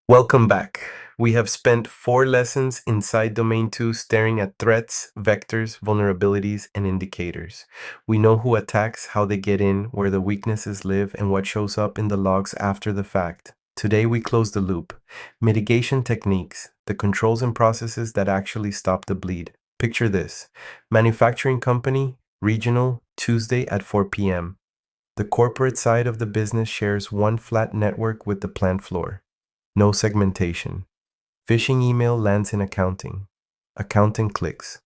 Welcome back. We have spent 4 lessons inside Domain 2 staring at threats, vectors, vulnerabilities, and indicators. We know who attacks, how they get in, where the weaknesses live, and what shows up in the logs after the fact. Today we close the loop. Mitigation techniques, the controls and processes that actually stop the bleed. Picture this. Manufacturing company, regional, Tuesday at 4 p.m. The corporate side of the business shares one flat network with the plant floor. No segmentation. Phishing email lands in accounting. Accountant clicks.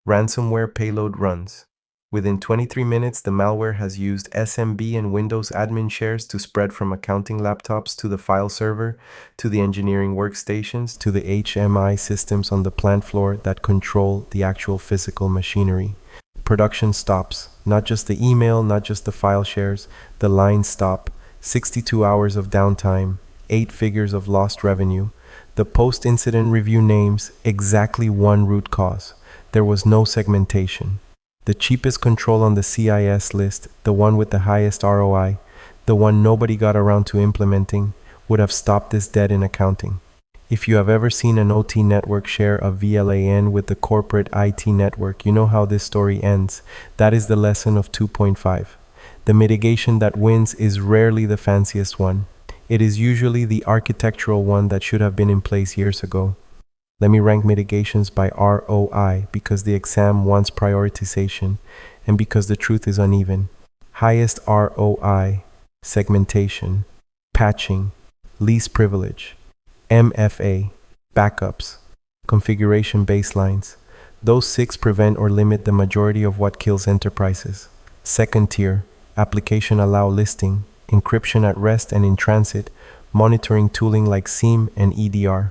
Ransomware payload runs. Within 23 minutes, the malware has used SMB and Windows admin shares to spread from accounting laptops to the file server, to the engineering workstations, to the HMI systems on the plant floor that control the actual physical machinery. Production stops. Not just the email, not just the file shares, the lines stop. 62 hours of downtime. 8 figures of lost revenue. The post-incident review names exactly one root cause. There was no segmentation. The cheapest control on the CIS list, the one with the highest ROI, the one nobody got around to implementing, would have stopped this dead in accounting. If you have ever seen an OT network share a VLAN with the corporate IT network, you know how this story ends. That is the lesson of 2.5. The mitigation that wins is rarely the fanciest one. It is usually the architectural one that should have been in place years ago. Let me rank mitigations by ROI because the exam wants prioritization and because the truth is uneven. Highest ROI, segmentation, patching, least privilege, MFA, backups, configuration baselines. Those 6 prevent or limit the majority of what kills enterprises. Second tier, application allow listing, encryption at rest and in transit, monitoring tooling like SIEM and EDR.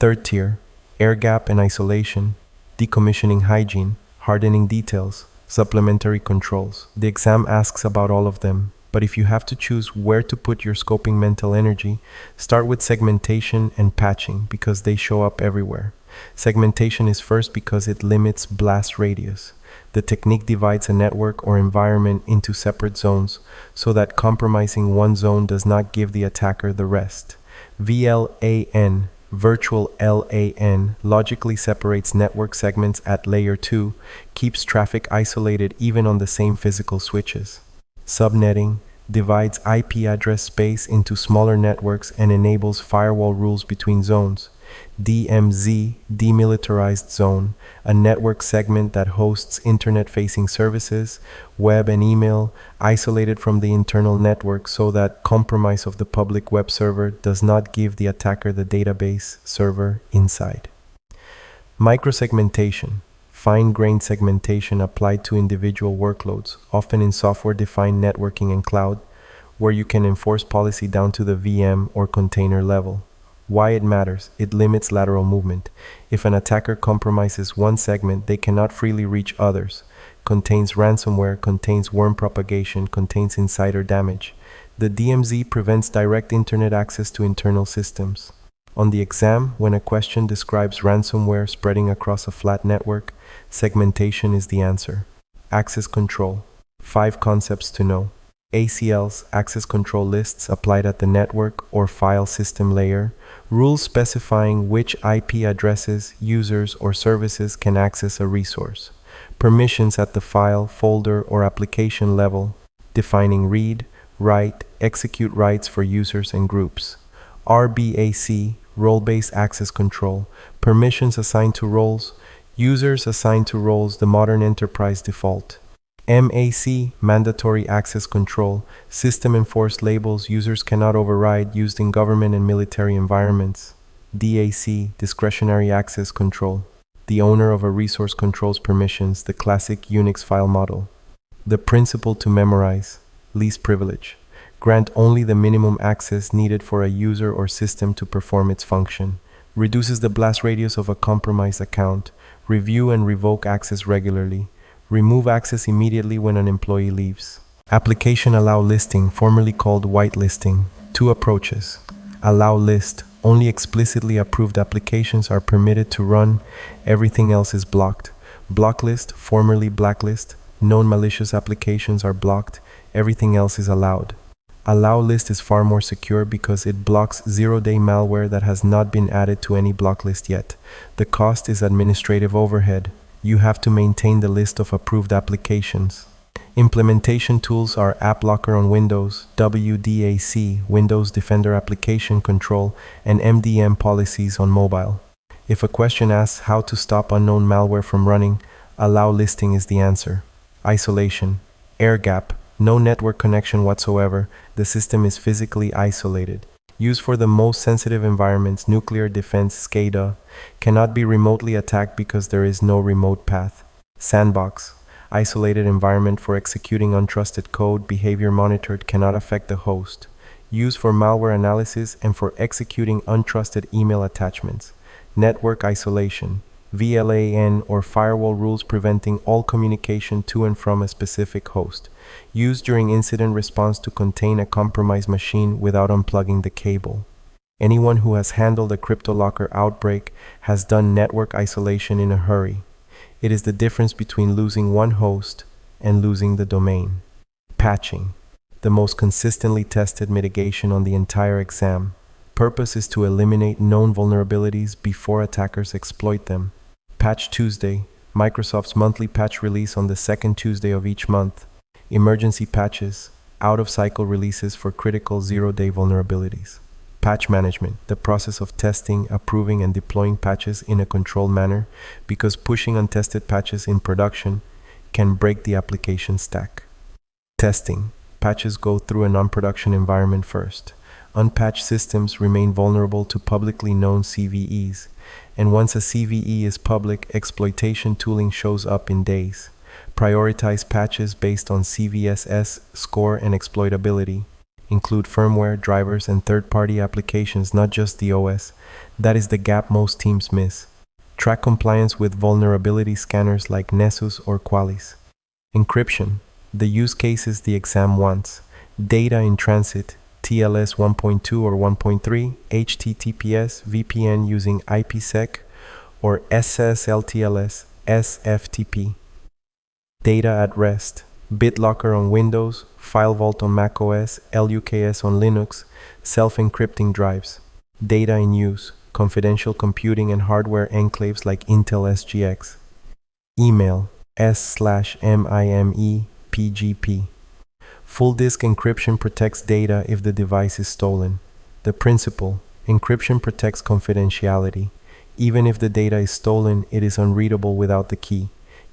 Third tier, air gap and isolation, decommissioning hygiene, hardening details, supplementary controls. The exam asks about all of them, but if you have to choose where to put your scoping mental energy, start with segmentation and patching because they show up everywhere. Segmentation is first because it limits blast radius. The technique divides a network or environment into separate zones so that compromising one zone does not give the attacker the rest. VLAN, virtual LAN, logically separates network segments at layer 2, keeps traffic isolated even on the same physical switches. Subnetting divides IP address space into smaller networks and enables firewall rules between zones. DMZ, demilitarized zone, a network segment that hosts internet-facing services, web and email, isolated from the internal network so that compromise of the public web server does not give the attacker the database server inside. Microsegmentation, fine-grained segmentation applied to individual workloads, often in software-defined networking and cloud, where you can enforce policy down to the VM or container level. Why it matters: it limits lateral movement. If an attacker compromises one segment, they cannot freely reach others. Contains ransomware, contains worm propagation, contains insider damage. The DMZ prevents direct internet access to internal systems. On the exam, when a question describes ransomware spreading across a flat network, segmentation is the answer. Access control. 5 concepts to know. ACLs, access control lists applied at the network or file system layer, rules specifying which IP addresses, users, or services can access a resource. Permissions at the file, folder, or application level, defining read, write, execute rights for users and groups. RBAC, role-based access control, permissions assigned to roles, users assigned to roles, the modern enterprise default. MAC, mandatory access control, system-enforced labels users cannot override used in government and military environments. DAC, discretionary access control. The owner of a resource controls permissions, the classic Unix file model. The principle to memorize, least privilege. Grant only the minimum access needed for a user or system to perform its function. Reduces the blast radius of a compromised account. Review and revoke access regularly. Remove access immediately when an employee leaves. Application allow listing, formerly called whitelisting. 2 approaches. Allow list. Only explicitly approved applications are permitted to run. Everything else is blocked. Blocklist, formerly blacklist. Known malicious applications are blocked. Everything else is allowed. Allow list is far more secure because it blocks zero-day malware that has not been added to any block list yet. The cost is administrative overhead. You have to maintain the list of approved applications. Implementation tools are App Locker on Windows, WDAC, Windows Defender Application Control, and MDM policies on mobile. If a question asks how to stop unknown malware from running, allow listing is the answer. Isolation. Air gap. No network connection whatsoever. The system is physically isolated. Used for the most sensitive environments, nuclear defense, SCADA, cannot be remotely attacked because there is no remote path. Sandbox. Isolated environment for executing untrusted code, behavior monitored, cannot affect the host. Used for malware analysis and for executing untrusted email attachments. Network isolation. VLAN or firewall rules preventing all communication to and from a specific host. Used during incident response to contain a compromised machine without unplugging the cable. Anyone who has handled a CryptoLocker outbreak has done network isolation in a hurry. It is the difference between losing one host and losing the domain. Patching. The most consistently tested mitigation on the entire exam. Purpose is to eliminate known vulnerabilities before attackers exploit them. Patch Tuesday, Microsoft's monthly patch release on the second Tuesday of each month. Emergency patches, out-of-cycle releases for critical zero-day vulnerabilities. Patch management, the process of testing, approving, and deploying patches in a controlled manner, because pushing untested patches in production can break the application stack. Testing, patches go through a non-production environment first. Unpatched systems remain vulnerable to publicly known CVEs, and once a CVE is public, exploitation tooling shows up in days. Prioritize patches based on CVSS score and exploitability. Include firmware, drivers, and third-party applications, not just the OS. That is the gap most teams miss. Track compliance with vulnerability scanners like Nessus or Qualys. Encryption, the use cases the exam wants. Data in transit, TLS 1.2 or 1.3, HTTPS, VPN using IPsec, or SSLTLS, SFTP. Data at rest, BitLocker on Windows, FileVault on macOS, LUKS on Linux, self-encrypting drives. Data in use, confidential computing and hardware enclaves like Intel SGX. Email, S/MIME PGP. Full disk encryption protects data if the device is stolen. The principle, encryption protects confidentiality. Even if the data is stolen, it is unreadable without the key.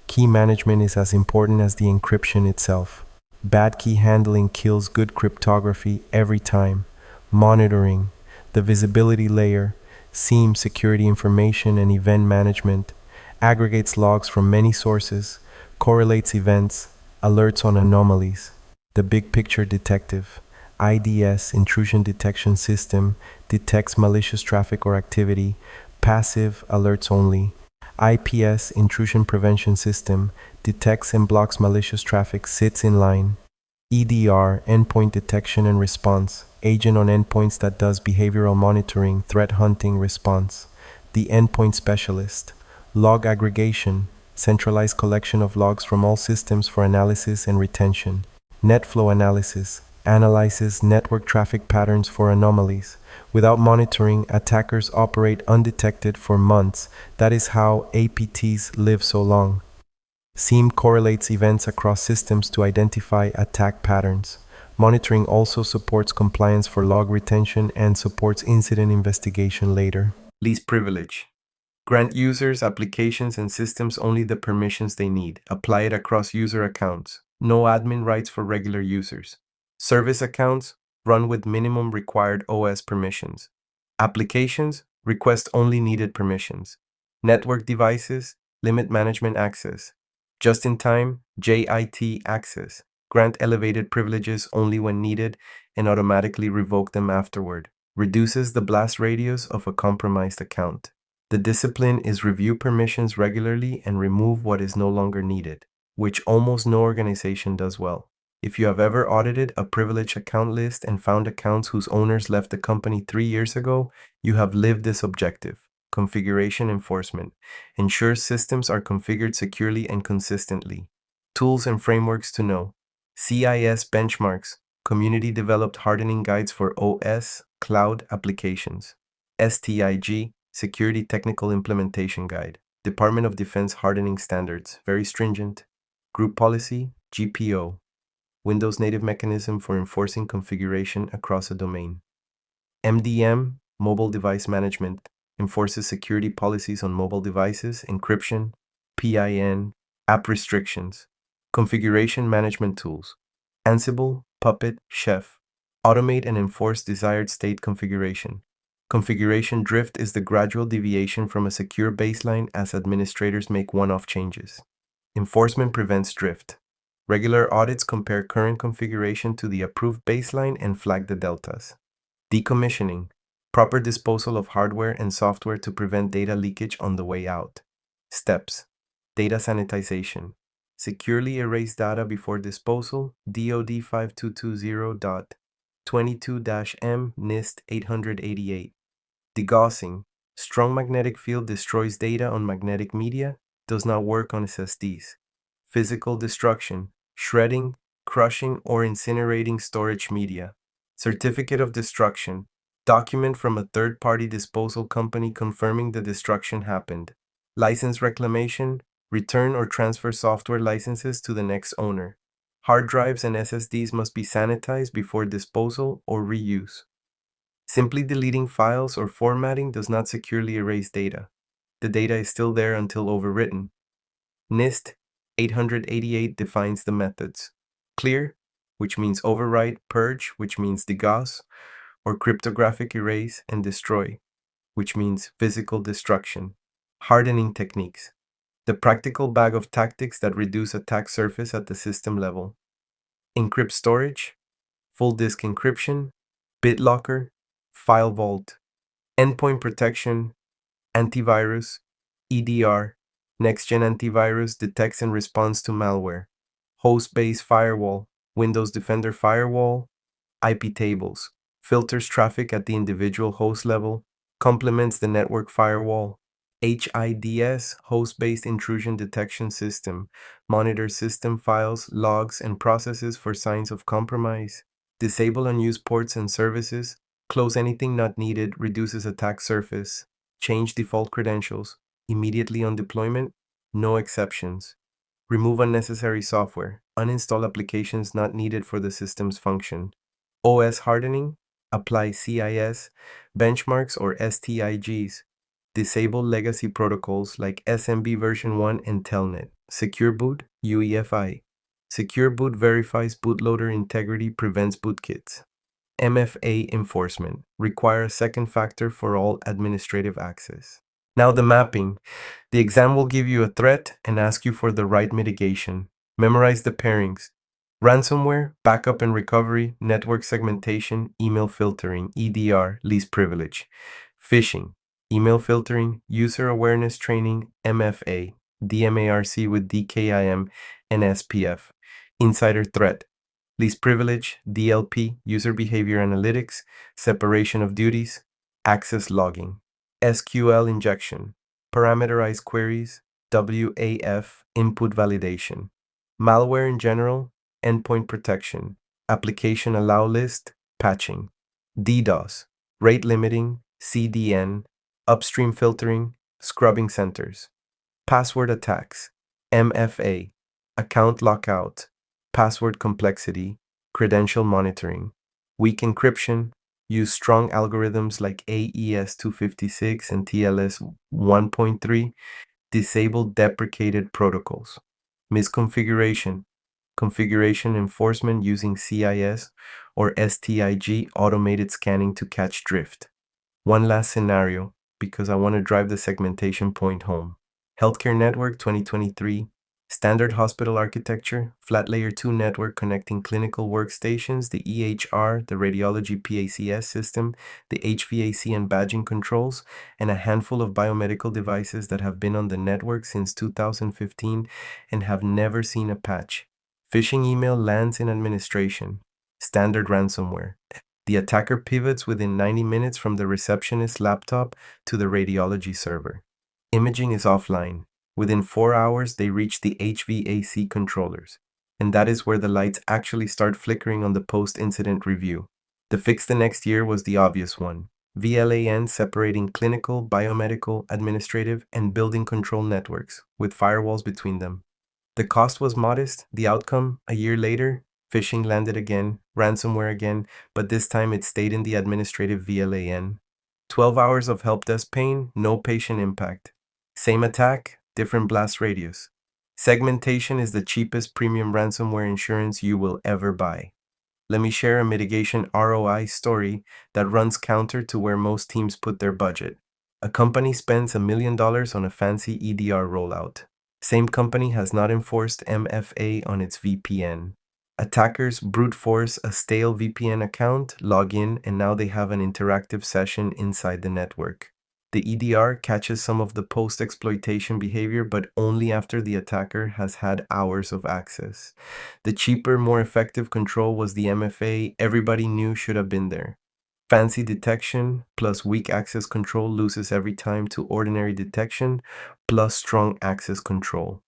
Key management is as important as the encryption itself. Bad key handling kills good cryptography every time. Monitoring, the visibility layer, SIEM security information and event management, aggregates logs from many sources, correlates events, alerts on anomalies. The big picture detective, IDS, intrusion detection system, detects malicious traffic or activity, passive, alerts only. IPS, intrusion prevention system, detects and blocks malicious traffic, sits in line. EDR, endpoint detection and response, agent on endpoints that does behavioral monitoring, threat hunting, response. The endpoint specialist, log aggregation, centralized collection of logs from all systems for analysis and retention. NetFlow analysis, analyzes network traffic patterns for anomalies. Without monitoring, attackers operate undetected for months. That is how APTs live so long. SIEM correlates events across systems to identify attack patterns. Monitoring also supports compliance for log retention and supports incident investigation later. Least privilege. Grant users, applications, and systems only the permissions they need. Apply it across user accounts. No admin rights for regular users. Service accounts run with minimum required OS permissions. Applications request only needed permissions. Network devices limit management access. Just-in-time JIT access. Grant elevated privileges only when needed and automatically revoke them afterward. Reduces the blast radius of a compromised account. The discipline is review permissions regularly and remove what is no longer needed, which almost no organization does well. If you have ever audited a privileged account list and found accounts whose owners left the company 3 years ago, you have lived this objective. Configuration enforcement. Ensure systems are configured securely and consistently. Tools and frameworks to know. CIS benchmarks. community-developed hardening guides for OS, cloud applications. STIG, Security Technical Implementation Guide. Department of Defense hardening standards, very stringent. Group policy, GPO. Windows native mechanism for enforcing configuration across a domain. MDM, Mobile Device Management, enforces security policies on mobile devices, encryption, PIN, app restrictions. Configuration management tools. Ansible, Puppet, Chef. Automate and enforce desired state configuration. Configuration drift is the gradual deviation from a secure baseline as administrators make one-off changes. Enforcement prevents drift. Regular audits compare current configuration to the approved baseline and flag the deltas. Decommissioning, proper disposal of hardware and software to prevent data leakage on the way out. Steps, data sanitization, securely erase data before disposal, DoD 5220.22-M NIST 888. Degaussing, strong magnetic field destroys data on magnetic media, does not work on SSDs. Physical destruction, shredding, crushing, or incinerating storage media. Certificate of destruction, document from a third-party disposal company confirming the destruction happened. License reclamation, return or transfer software licenses to the next owner. Hard drives and SSDs must be sanitized before disposal or reuse. Simply deleting files or formatting does not securely erase data. The data is still there until overwritten. NIST 888 defines the methods. Clear, which means overwrite, purge, which means degauss, or cryptographic erase and destroy, which means physical destruction. Hardening techniques, the practical bag of tactics that reduce attack surface at the system level. Encrypt storage, full disk encryption, BitLocker, file vault. Endpoint protection, antivirus, EDR, next-gen antivirus detects and responds to malware. Host-based firewall, Windows Defender firewall, IP tables, filters traffic at the individual host level, complements the network firewall. HIDS, host-based intrusion detection system, monitors system files, logs, and processes for signs of compromise. Disable unused ports and services, close anything not needed, reduces attack surface. Change default credentials, immediately on deployment, no exceptions. Remove unnecessary software, uninstall applications not needed for the system's function. OS hardening, apply CIS, benchmarks or STIGs. Disable legacy protocols like SMB version 1 and Telnet. Secure boot, UEFI. Secure boot verifies bootloader integrity, prevents bootkits. MFA enforcement, require a second factor for all administrative access. Now the mapping. The exam will give you a threat and ask you for the right mitigation. Memorize the pairings. Ransomware, backup and recovery, network segmentation, email filtering, EDR, least privilege. Phishing, email filtering, user awareness training, MFA, DMARC with DKIM and SPF. Insider threat, least privilege, DLP, user behavior analytics, separation of duties, access logging. SQL injection, parameterized queries, WAF, input validation. Malware in general, endpoint protection, application allow list, patching. DDoS, rate limiting, CDN, upstream filtering, scrubbing centers. Password attacks, MFA, account lockout, password complexity, credential monitoring. Weak encryption, use strong algorithms like AES 256 and TLS 1.3, disable deprecated protocols. Misconfiguration, configuration enforcement using CIS or STIG automated scanning to catch drift. One last scenario, because I want to drive the segmentation point home. Healthcare Network 2023, standard hospital architecture, flat layer 2 network connecting clinical workstations, the EHR, the radiology PACS system, the HVAC and badging controls, and a handful of biomedical devices that have been on the network since 2015 and have never seen a patch. Phishing email lands in administration. Standard ransomware. The attacker pivots within 90 minutes from the receptionist's laptop to the radiology server. Imaging is offline. Within 4 hours, they reach the HVAC controllers. and that is where the lights actually start flickering on the post-incident review. The fix the next year was the obvious one. VLAN separating clinical, biomedical, administrative, and building control networks, with firewalls between them. The cost was modest. The outcome, a year later, phishing landed again, ransomware again, but this time it stayed in the administrative VLAN. 12 hours of help desk pain, no patient impact. Same attack, different blast radius. Segmentation is the cheapest premium ransomware insurance you will ever buy. Let me share a mitigation ROI story that runs counter to where most teams put their budget. A company spends $1 million on a fancy EDR rollout. Same company has not enforced MFA on its VPN. Attackers brute force a stale VPN account, log in, and now they have an interactive session inside the network. The EDR catches some of the post-exploitation behavior, but only after the attacker has had hours of access. The cheaper, more effective control was the MFA everybody knew should have been there. Fancy detection plus weak access control loses every time to ordinary detection plus strong access control.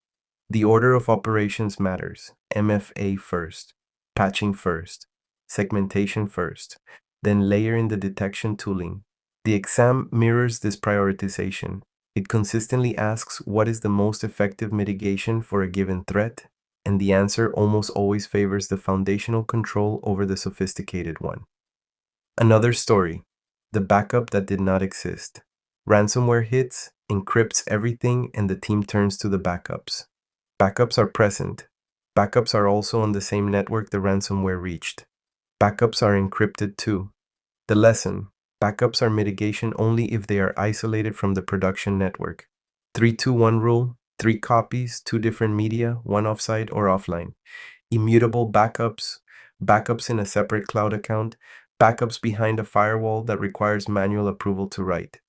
The order of operations matters. MFA first, patching first, segmentation first, then layer in the detection tooling. The exam mirrors this prioritization. It consistently asks what is the most effective mitigation for a given threat, and the answer almost always favors the foundational control over the sophisticated one. Another story, the backup that did not exist. Ransomware hits, encrypts everything, and the team turns to the backups. Backups are present. Backups are also on the same network the ransomware reached. Backups are encrypted too. The lesson, backups are mitigation only if they are isolated from the production network. 3-2-1 rule, 3 copies, 2 different media, 1 offsite or offline. Immutable backups, backups in a separate cloud account, backups behind a firewall that requires manual approval to write.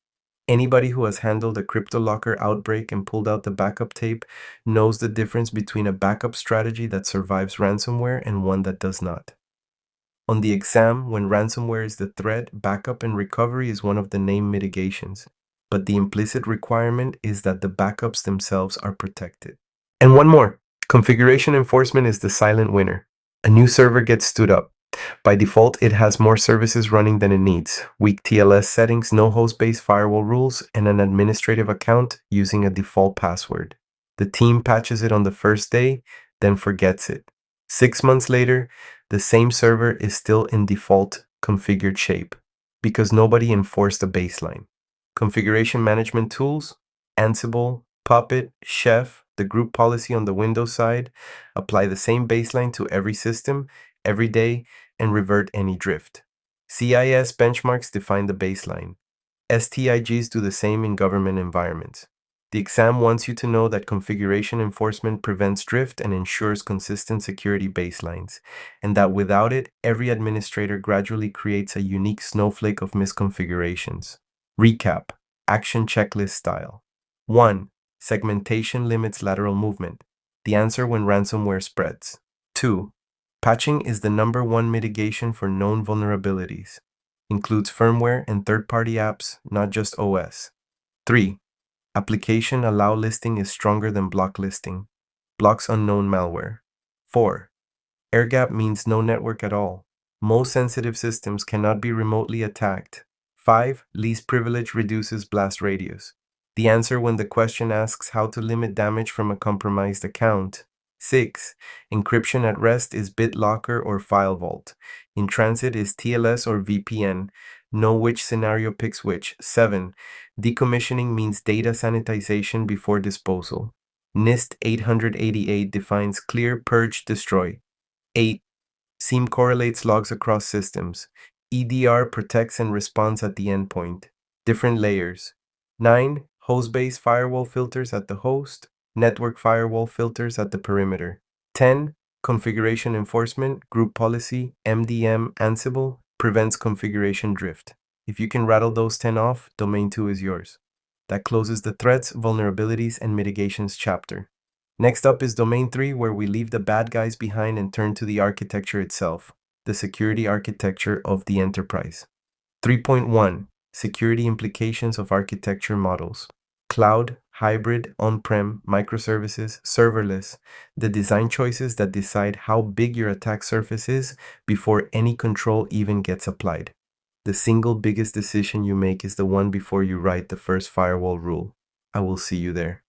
Anybody who has handled a CryptoLocker outbreak and pulled out the backup tape knows the difference between a backup strategy that survives ransomware and one that does not. On the exam, when ransomware is the threat, backup and recovery is one of the named mitigations, but the implicit requirement is that the backups themselves are protected. And one more, configuration enforcement is the silent winner. A new server gets stood up. By default, it has more services running than it needs, weak TLS settings, no host-based firewall rules, and an administrative account using a default password. The team patches it on the first day, then forgets it. 6 months later, the same server is still in default configured shape because nobody enforced a baseline. Configuration management tools, Ansible, Puppet, Chef, the group policy on the Windows side, apply the same baseline to every system, every day, and revert any drift. CIS benchmarks define the baseline. STIGs do the same in government environments. The exam wants you to know that configuration enforcement prevents drift and ensures consistent security baselines, and that without it, every administrator gradually creates a unique snowflake of misconfigurations. Recap, action checklist style. 1. Segmentation limits lateral movement. The answer when ransomware spreads. 2. Patching is the #1 mitigation for known vulnerabilities. Includes firmware and third-party apps, not just OS. 3. Application allow listing is stronger than block listing. Blocks unknown malware. 4. Air gap means no network at all. Most sensitive systems cannot be remotely attacked. 5. Least privilege reduces blast radius. The answer when the question asks how to limit damage from a compromised account. 6. Encryption at rest is BitLocker or File Vault. In transit is TLS or VPN. Know which scenario picks which. 7. Decommissioning means data sanitization before disposal. NIST 888 defines clear, purge, destroy. 8. SIEM correlates logs across systems. EDR protects and responds at the endpoint. Different layers. 9. Host-based firewall filters at the host. Network firewall filters at the perimeter. 10. Configuration enforcement, group policy, MDM, Ansible, prevents configuration drift. If you can rattle those 10 off, Domain 2 is yours. That closes the threats, vulnerabilities, and mitigations chapter. Next up is Domain 3, where we leave the bad guys behind and turn to the architecture itself, the security architecture of the enterprise. 3.1. Security implications of architecture models. Cloud, hybrid, on-prem, microservices, serverless, the design choices that decide how big your attack surface is before any control even gets applied. The single biggest decision you make is the one before you write the first firewall rule. I will see you there.